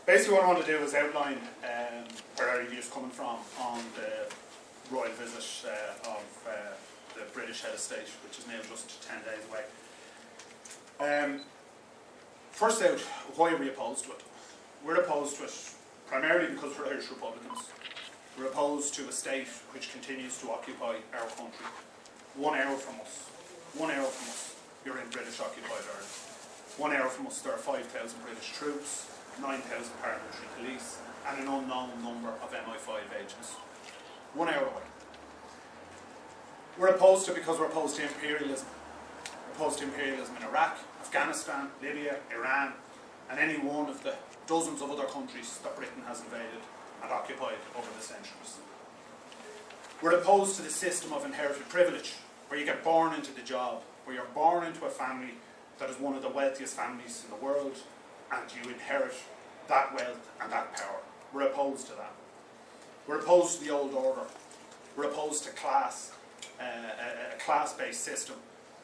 Basically what I want to do is outline where Éirígí is coming from on the royal visit of the British head of state, which is now just 10 days away. First out, why are we opposed to it? We're opposed to it primarily because we're Irish Republicans. We're opposed to a state which continues to occupy our country. 1 hour from us, you're in British occupied Ireland. 1 hour from us, there are 5,000 British troops, 9,000 paramilitary police, and an unknown number of MI5 agents. 1 hour away. We're opposed to it because we're opposed to imperialism. We're opposed to imperialism in Iraq, Afghanistan, Libya, Iran, and any one of the dozens of other countries that Britain has invaded and occupied over the centuries. We're opposed to the system of inherited privilege, where you get born into the job, where you're born into a family that is one of the wealthiest families in the world, and you inherit that wealth and that power. We're opposed to that. We're opposed to the old order. We're opposed to class, a class-based system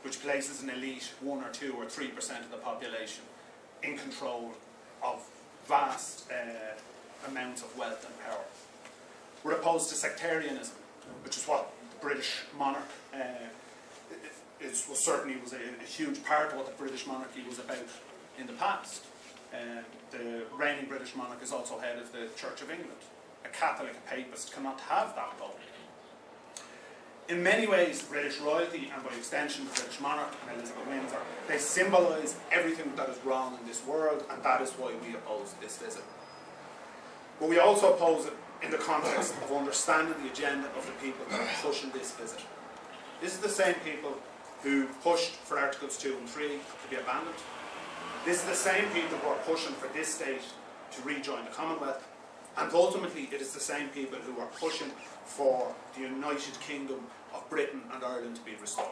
which places an elite 1 or 2 or 3% of the population in control of vast amounts of wealth and power. We're opposed to sectarianism, which is what the British monarch certainly was a huge part of what the British monarchy was about in the past. The reigning British monarch is also head of the Church of England. A Catholic, a papist, cannot have that role. In many ways, the British royalty, and by extension the British monarch and Elizabeth Windsor, they symbolise everything that is wrong in this world, and that is why we oppose this visit. But we also oppose it in the context of understanding the agenda of the people that are pushing this visit. This is the same people who pushed for Articles 2 and 3 to be abandoned. This is the same people who are pushing for this state to rejoin the Commonwealth. And ultimately, it is the same people who are pushing for the United Kingdom of Britain and Ireland to be restored.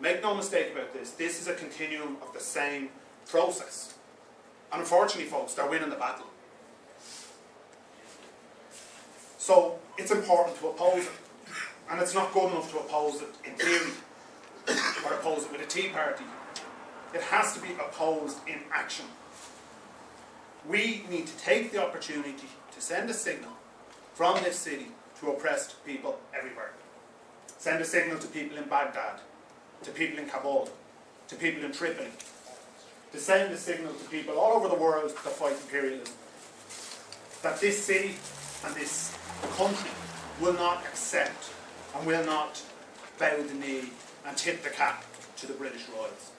Make no mistake about this, this is a continuum of the same process. And unfortunately, folks, they're winning the battle. So, it's important to oppose it. And it's not good enough to oppose it in theory, or oppose it with a Tea Party. It has to be opposed in action. We need to take the opportunity to send a signal from this city to oppressed people everywhere. Send a signal to people in Baghdad, to people in Kabul, to people in Tripoli. To send a signal to people all over the world that fight imperialism. That this city and this country will not accept and will not bow the knee and tip the cap to the British royals.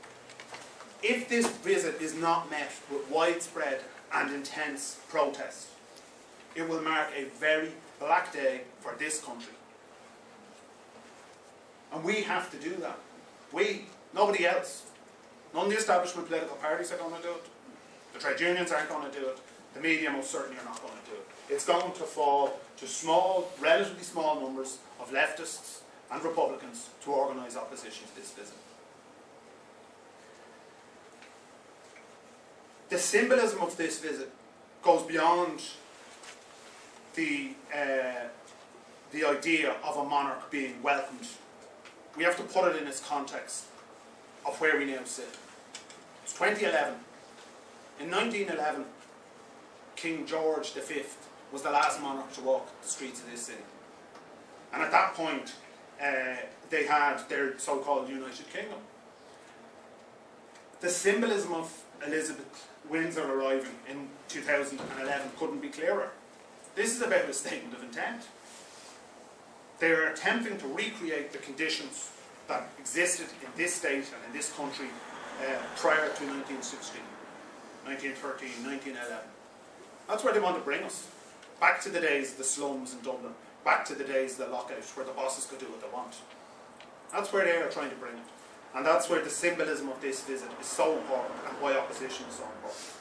If this visit is not met with widespread and intense protest, it will mark a very black day for this country. And we have to do that. We, nobody else. None of the establishment political parties are going to do it. The trade unions aren't going to do it. The media most certainly are not going to do it. It's going to fall to small, relatively small numbers of leftists and Republicans to organise opposition to this visit. The symbolism of this visit goes beyond the idea of a monarch being welcomed. We have to put it in its context of where we now sit. It's 2011. In 1911, King George V was the last monarch to walk the streets of this city. And at that point, they had their so-called United Kingdom. The symbolism of Elizabeth Windsor arriving in 2011 couldn't be clearer. This is about a statement of intent. They are attempting to recreate the conditions that existed in this state and in this country prior to 1916, 1913, 1911. That's where they want to bring us. Back to the days of the slums in Dublin. Back to the days of the lockout where the bosses could do what they want. That's where they are trying to bring it. And that's where the symbolism of this visit is so important and why opposition is so important.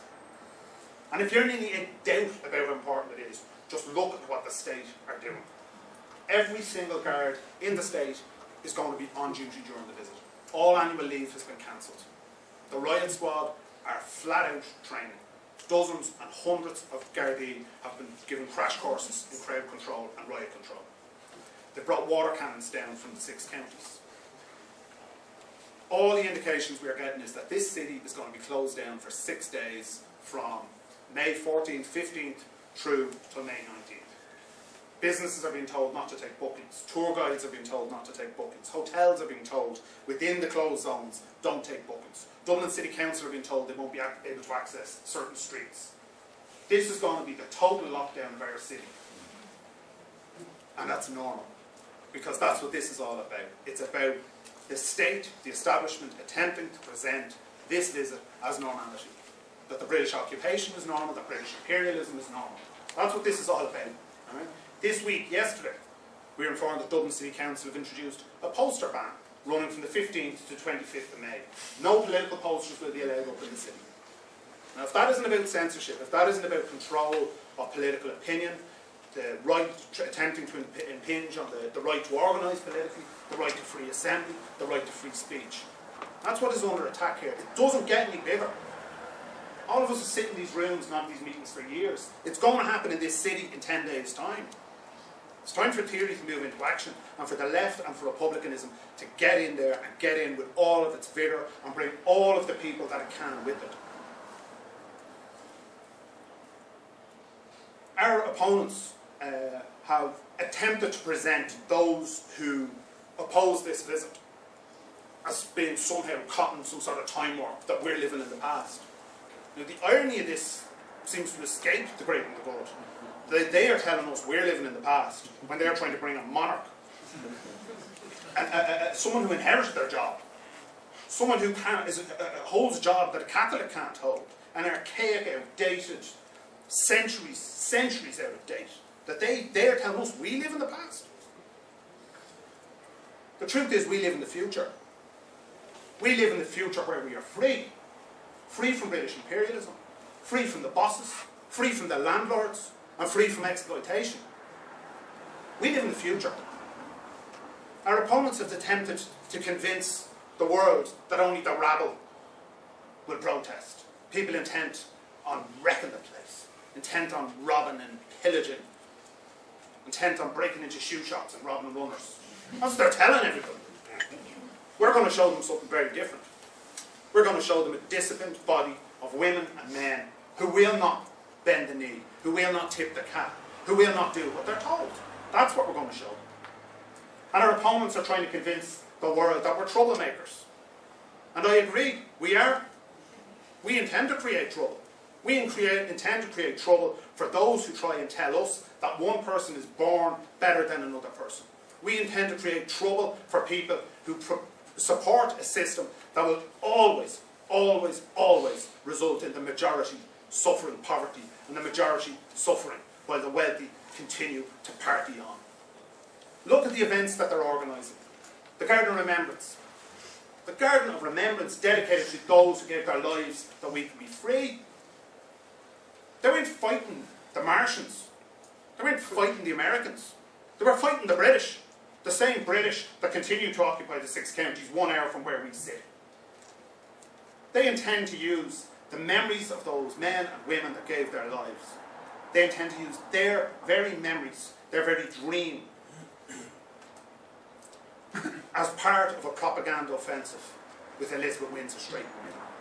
And if you're in any doubt about how important it is, just look at what the state are doing. Every single guard in the state is going to be on duty during the visit. All annual leave has been cancelled. The riot squad are flat out training. Dozens and hundreds of Gardaí have been given crash courses in crowd control and riot control. They've brought water cannons down from the 6 counties. All the indications we are getting is that this city is going to be closed down for 6 days from May 14th, 15th, through till May 19th. Businesses are being told not to take bookings. Tour guides are being told not to take bookings. Hotels are being told, within the closed zones, don't take bookings. Dublin City Council are being told they won't be able to access certain streets. This is going to be the total lockdown of our city. And that's normal. Because that's what this is all about. It's about the state, the establishment, attempting to present this visit as normality. That the British occupation is normal, that British imperialism is normal. That's what this is all about. Right? This week, yesterday, we were informed that Dublin City Council have introduced a poster ban running from the 15th to 25th of May. No political posters will be allowed up in the city. Now, if that isn't about censorship, if that isn't about control of political opinion, the right attempting to impinge on the right to organise politically, the right to free assembly, the right to free speech, that's what is under attack here. It doesn't get any bigger. All of us have sit in these rooms and have these meetings for years. It's going to happen in this city in 10 days' time. It's time for theory to move into action, and for the left and for republicanism to get in there and get in with all of its vigour and bring all of the people that it can with it. Our opponents have attempted to present those who oppose this visit as being somehow caught in some sort of time warp, that we're living in the past. Now, the irony of this seems to escape the great and the good. They are telling us we're living in the past when they're trying to bring a monarch. Someone who inherited their job. Someone who holds a job that a Catholic can't hold. An archaic, outdated, centuries out of date. That they are telling us we live in the past. The truth is we live in the future. We live in the future where we are free. Free from British imperialism. Free from the bosses. Free from the landlords. And free from exploitation. We live in the future. Our opponents have attempted to convince the world that only the rabble will protest. People intent on wrecking the place. Intent on robbing and pillaging. Intent on breaking into shoe shops and robbing runners. That's what they're telling everybody. We're going to show them something very different. We're going to show them a disciplined body of women and men who will not bend the knee, who will not tip the cap, who will not do what they're told. That's what we're going to show them. And our opponents are trying to convince the world that we're troublemakers. And I agree, we are. We intend to create trouble. We intend to create trouble for those who try and tell us that one person is born better than another person. We intend to create trouble for people who support a system that will always, always, always result in the majority suffering poverty and the majority suffering while the wealthy continue to party on. Look at the events that they're organising. The Garden of Remembrance. The Garden of Remembrance dedicated to those who gave their lives that we could be free. They weren't fighting the Martians. They weren't fighting the Americans. They were fighting the British. The same British that continue to occupy the 6 counties 1 hour from where we sit. They intend to use the memories of those men and women that gave their lives. They intend to use their very memories, their very dream, as part of a propaganda offensive with Elizabeth Windsor straight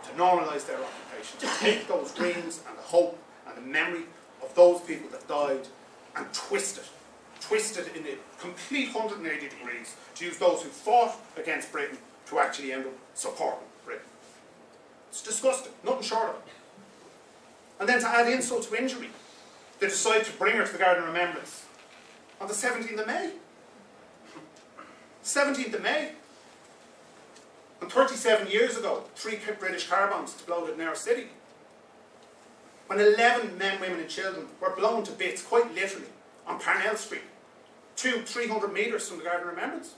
to normalise their occupation, to take those dreams and the hope and the memory of those people that died and twist it in a complete 180 degrees, to use those who fought against Britain to actually end up supporting Britain. It's disgusting, nothing short of it. And then to add insult to injury, they decide to bring her to the Garden of Remembrance on the 17th of May. 17th of May. And 37 years ago, 3 British car bombs exploded in our city. When 11 men, women and children were blown to bits, quite literally, on Parnell Street, 300 metres from the Garden of Remembrance.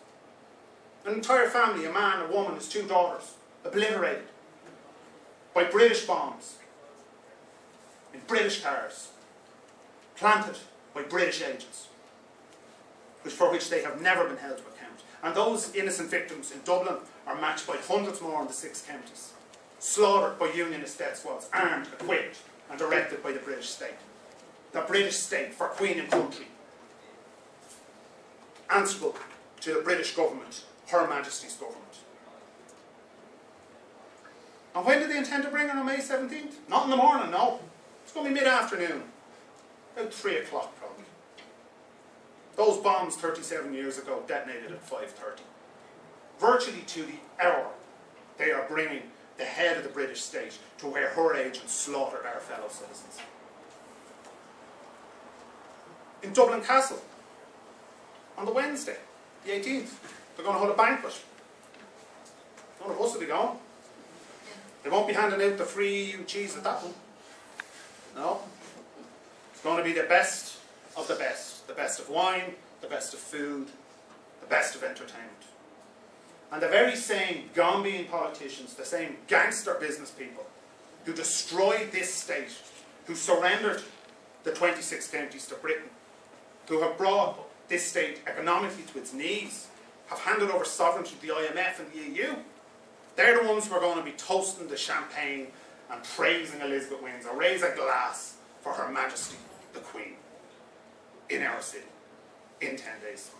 An entire family, a man, a woman, his 2 daughters, obliterated by British bombs, in British cars, planted by British agents, for which they have never been held to account. And those innocent victims in Dublin are matched by hundreds more in the 6 counties, slaughtered by Unionist death squads, armed, equipped and directed by the British state. The British state for Queen and country, answerable to the British government, Her Majesty's government. And when do they intend to bring her on May 17th? Not in the morning, no. It's going to be mid-afternoon, about 3 o'clock probably. Those bombs 37 years ago detonated at 5:30. Virtually to the hour, they are bringing the head of the British state to where her agents slaughtered our fellow citizens. In Dublin Castle, on the Wednesday, the 18th, they're going to hold a banquet. None of us will be going. They won't be handing out the free cheese at that one. No. It's going to be the best of the best. The best of wine, the best of food, the best of entertainment. And the very same Gombian politicians, the same gangster business people who destroyed this state, who surrendered the 26 counties to Britain, who have brought this state economically to its knees, have handed over sovereignty to the IMF and the EU. They're the ones who are going to be toasting the champagne and praising Elizabeth Windsor. Raise a glass for Her Majesty the Queen in our city in 10 days' time.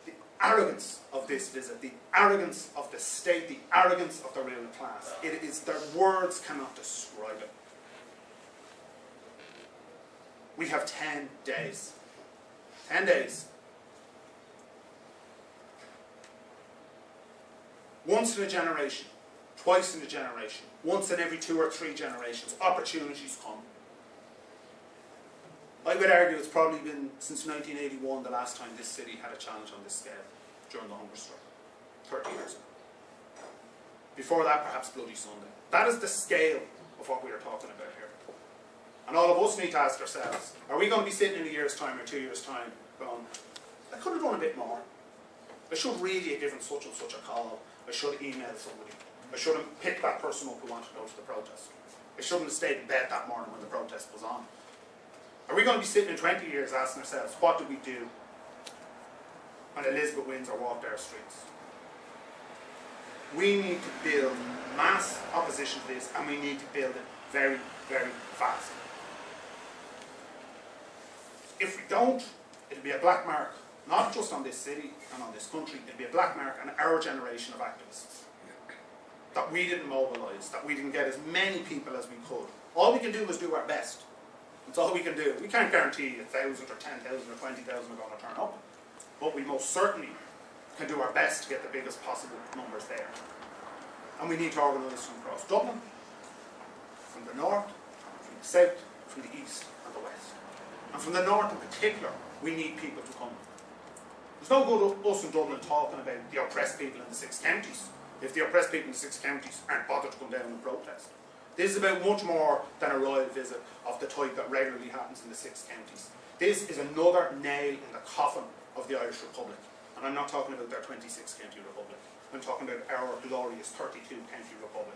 The arrogance of this visit, the arrogance of the state, the arrogance of the ruling class, it is, their words cannot describe it. We have 10 days. 10 days. Once in a generation, twice in a generation, once in every 2 or 3 generations, opportunities come. I would argue it's probably been since 1981 the last time this city had a challenge on this scale during the hunger strike, 30 years ago. Before that, perhaps Bloody Sunday. That is the scale of what we are talking about here. And all of us need to ask ourselves, are we going to be sitting in a year's time or 2 years' time going, I could have done a bit more. I should really have given such and such a call. I should have emailed somebody. I should have picked that person up who wanted to go to the protest. I shouldn't have stayed in bed that morning when the protest was on. Are we going to be sitting in 20 years asking ourselves, what did we do when Elizabeth Windsor walked our streets? We need to build mass opposition to this, and we need to build it very, very fast. If we don't, it'll be a black mark, not just on this city and on this country, it'll be a black mark on our generation of activists. That we didn't mobilise, that we didn't get as many people as we could. All we can do is do our best. That's all we can do. We can't guarantee 1,000 or 10,000 or 20,000 are going to turn up. But we most certainly can do our best to get the biggest possible numbers there. And we need to organise from across Dublin, from the north, from the south, from the east and the west. And from the north in particular, we need people to come. There's no good us in Dublin talking about the oppressed people in the 6 counties if the oppressed people in the 6 counties aren't bothered to come down and protest. This is about much more than a royal visit of the type that regularly happens in the 6 counties. This is another nail in the coffin of the Irish Republic. And I'm not talking about their 26 county republic. I'm talking about our glorious 32 county republic.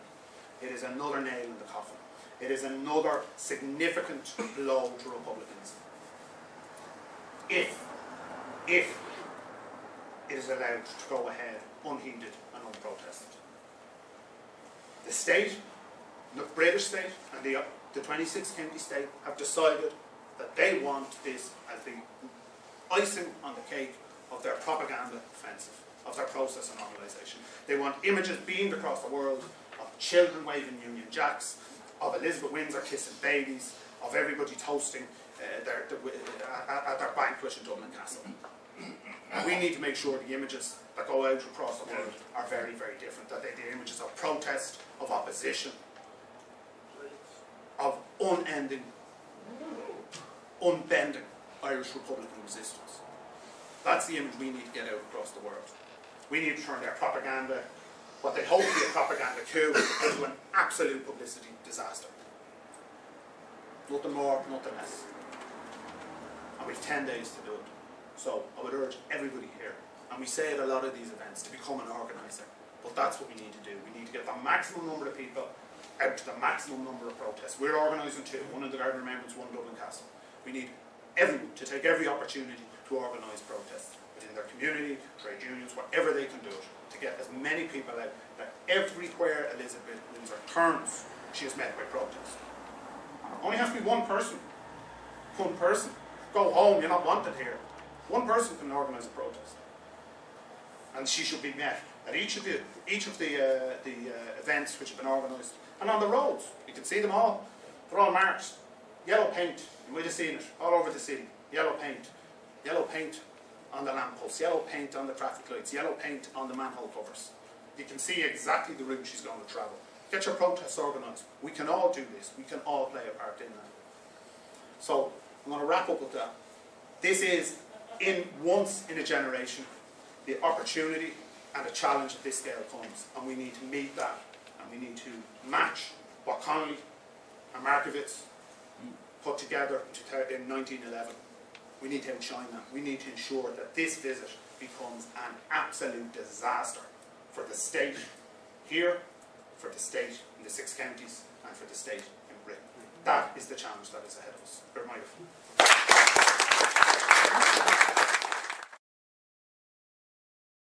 It is another nail in the coffin. It is another significant blow to Republicans. If it is allowed to go ahead unheeded and unprotested. The state, the British state and the 26 county state have decided that they want this as the icing on the cake of their propaganda offensive, of their process and organisation. They want images beamed across the world of children waving Union Jacks, of Elizabeth Windsor kissing babies, of everybody toasting at their banquet in Dublin Castle. And we need to make sure the images that go out across the world are very, very different. That they're the images of protest, of opposition, of unending, unbending Irish Republican resistance. That's the image we need to get out across the world. We need to turn their propaganda, what they hope to be a propaganda coup, into an absolute publicity disaster. Nothing more, nothing less. And we have 10 days to do it. So I would urge everybody here, and we say at a lot of these events, to become an organiser. But that's what we need to do. We need to get the maximum number of people out to the maximum number of protests. We're organising 2, one in the Garden Remembrance, one in Dublin Castle. We need everyone to take every opportunity to organise protests within their community, trade unions, whatever they can do it, to get as many people out that everywhere Elizabeth Windsor turns, she is met by protest. Only has to be one person. One person. Go home, you're not wanted here. One person can organise a protest. And she should be met at each of the events which have been organised And on the roads, you can see them all. They're all marked. Yellow paint, you might have seen it, all over the city. Yellow paint. Yellow paint on the lampposts, yellow paint on the traffic lights, yellow paint on the manhole covers. You can see exactly the route she's going to travel. Get your protests organised. We can all do this. We can all play a part in that. So, I'm going to wrap up with that. This is, once in a generation, the opportunity and the challenge at this scale comes. And we need to meet that. And we need to match what Connolly and Markowitz put together in 1911. We need to outshine that. We need to ensure that this visit becomes an absolute disaster for the state here, for the state in the 6 counties, and for the state in Britain. That is the challenge that is ahead of us.